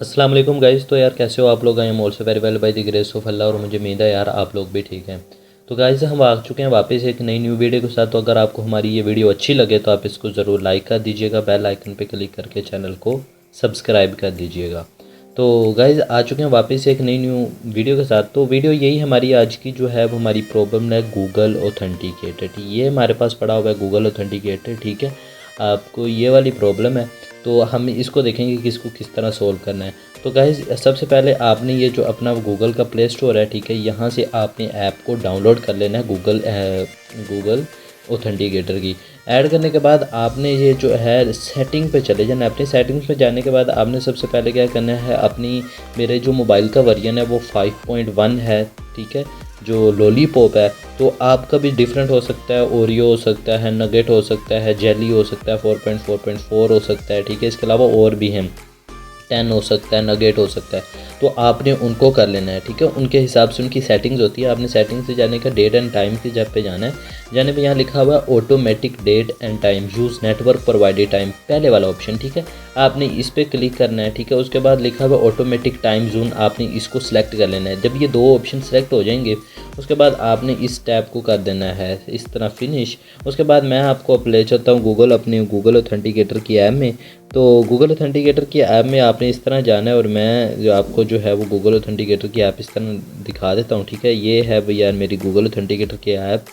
अस्सलाम वालेकुम गाइस। तो यार कैसे हो आप लोग? I am also very well by the grace of Allah और मुझे उम्मीद है यार आप लोग भी ठीक हैं। तो गाइस हम आ चुके हैं वापस एक नई न्यू वीडियो के साथ। तो अगर आपको हमारी ये वीडियो अच्छी लगे तो आप इसको ज़रूर लाइक कर दीजिएगा, बेल आइकन पे क्लिक करके चैनल को सब्सक्राइब कर दीजिएगा। तो गाइस आ चुके हैं वापस एक नई न्यू वीडियो के साथ। तो वीडियो यही हमारी आज की जो है वो हमारी प्रॉब्लम है गूगल ऑथेंटिकेटर। ये हमारे पास पड़ा हुआ है गूगल ऑथेंटिकेटर, ठीक है। आपको ये वाली प्रॉब्लम है तो हम इसको देखेंगे कि इसको किस तरह सोल्व करना है। तो गाइज़ सबसे पहले आपने ये जो अपना गूगल का प्ले स्टोर है, ठीक है, यहाँ से आपने ऐप को डाउनलोड कर लेना है गूगल ऑथेंटिकेटर की। ऐड करने के बाद आपने ये जो है सेटिंग पे चले जाना है। अपनी सेटिंग्स में जाने के बाद आपने सबसे पहले क्या करना है, अपनी मेरे जो मोबाइल का वर्जन है वो 5.1 है, ठीक है, जो लॉलीपॉप है। तो आपका भी डिफरेंट हो सकता है, ओरियो हो सकता है, नगेट हो सकता है, जेली हो सकता है, 4.4.4 हो सकता है, ठीक है। इसके अलावा और भी हैं, 10 हो सकता है, नगेट हो सकता है। तो आपने उनको कर लेना है, ठीक है। उनके हिसाब से उनकी सेटिंग्स होती है। आपने सेटिंग्स से जाने का डेट एंड टाइम की जब पे जाना है, जाने पे यहाँ लिखा हुआ है automatic date and time use network provided time, पहले वाला ऑप्शन, ठीक है। आपने इस पर क्लिक करना है, ठीक है। उसके बाद लिखा हुआ ऑटोमेटिक टाइम जोन, आपने इसको सिलेक्ट कर लेना है। जब ये दो ऑप्शन सेलेक्ट हो जाएंगे उसके बाद आपने इस टैब को कर देना है इस तरह फिनिश। उसके बाद मैं आपको अब ले चलता हूँ अपने गूगल ऑथेंटिकेटर की ऐप में। तो गूगल ऑथेंटिकेटर की ऐप में आपने इस तरह जाना है और मैं जो आपको जो है वो गूगल ऑथेंटिकेटर की ऐप इस तरह दिखा देता हूँ, ठीक है। ये है भैया मेरी गूगल ऑथेंटिकेटर की ऐप।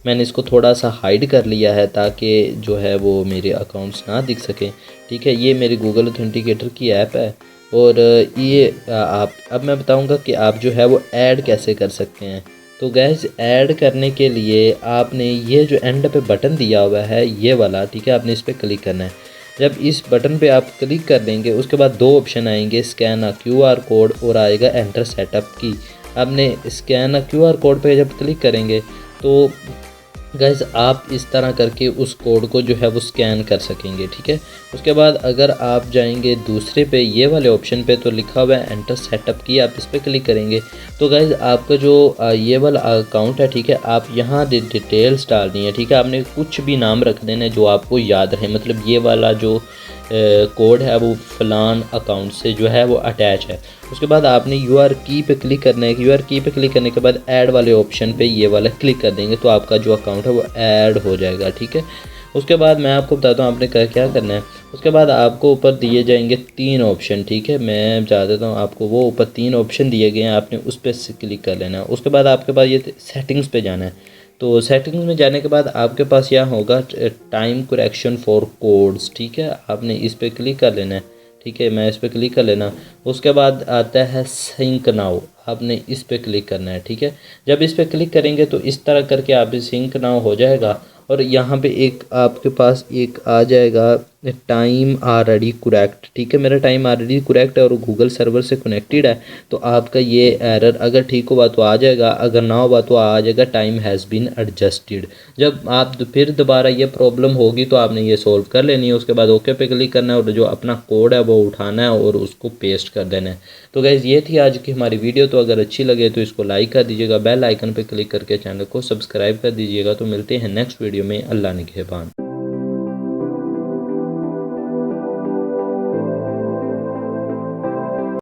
मैंने इसको थोड़ा सा हाइड कर लिया है ताकि जो है वो मेरे अकाउंट्स ना दिख सकें, ठीक है। ये मेरी गूगल ऑथेंटिकेटर की ऐप है और ये आप अब मैं बताऊंगा कि आप जो है वो ऐड कैसे कर सकते हैं। तो गैस ऐड करने के लिए आपने ये जो एंड पे बटन दिया हुआ है ये वाला, ठीक है, आपने इस पर क्लिक करना है। जब इस बटन पे आप क्लिक कर देंगे उसके बाद दो ऑप्शन आएंगे, स्कैन अ QR कोड और आएगा एंटर सेटअप की। आपने स्कैन अ QR कोड पे जब क्लिक करेंगे तो गाइज आप इस तरह करके उस कोड को जो है वो स्कैन कर सकेंगे, ठीक है। उसके बाद अगर आप जाएंगे दूसरे पे ये वाले ऑप्शन पे तो लिखा हुआ है एंटर सेटअप की, आप इस पर क्लिक करेंगे तो गाइज आपका जो ये वाला अकाउंट है, ठीक है, आप यहाँ डिटेल्स डालनी है, ठीक है। आपने कुछ भी नाम रख देना है जो आपको याद रहे, मतलब ये वाला जो कोड है वो फलान अकाउंट से जो है वो अटैच है। उसके बाद आपने UR की पे क्लिक करना है। UR की पे क्लिक करने के बाद ऐड वाले ऑप्शन पे ये वाला क्लिक कर देंगे तो आपका जो अकाउंट है वो ऐड हो जाएगा, ठीक है। उसके बाद मैं आपको बताता हूँ आपने क्या करना है। उसके बाद आपको ऊपर दिए जाएंगे 3 ऑप्शन, ठीक है। मैं बता देता हूँ आपको, वो ऊपर 3 ऑप्शन दिए गए हैं, आपने उस पर क्लिक कर लेना है। उसके बाद आपके पास ये सेटिंग्स पे जाना है। तो सेटिंग्स में जाने के बाद आपके पास यहाँ होगा टाइम करेक्शन फॉर कोड्स, ठीक है। आपने इस पर क्लिक कर लेना है, ठीक है। मैं इस पर क्लिक कर लेना। उसके बाद आता है सिंक नाउ, आपने इस पर क्लिक करना है, ठीक है। जब इस पर क्लिक करेंगे तो इस तरह करके आप सिंक नाउ हो जाएगा और यहाँ पे एक आपके पास एक आ जाएगा टाइम ऑलरेडी करेक्ट, ठीक है। मेरा टाइम ऑलरेडी करेक्ट है और गूगल सर्वर से कनेक्टेड है तो आपका ये एरर अगर ठीक हुआ तो आ जाएगा, अगर ना हुआ तो आ जाएगा टाइम हैज़ बीन एडजस्टेड। जब आप फिर दोबारा ये प्रॉब्लम होगी तो आपने ये सोल्व कर लेनी है। उसके बाद ओके पे क्लिक करना है और जो अपना कोड है वो उठाना है और उसको पेस्ट कर देना है। तो गाइज़ ये थी आज की हमारी वीडियो। तो अगर अच्छी लगे तो इसको लाइक कर दीजिएगा, बेल आइकन पे क्लिक करके चैनल को सब्सक्राइब कर दीजिएगा। तो मिलते हैं नेक्स्ट वीडियो में। अल्लाह निगहबान।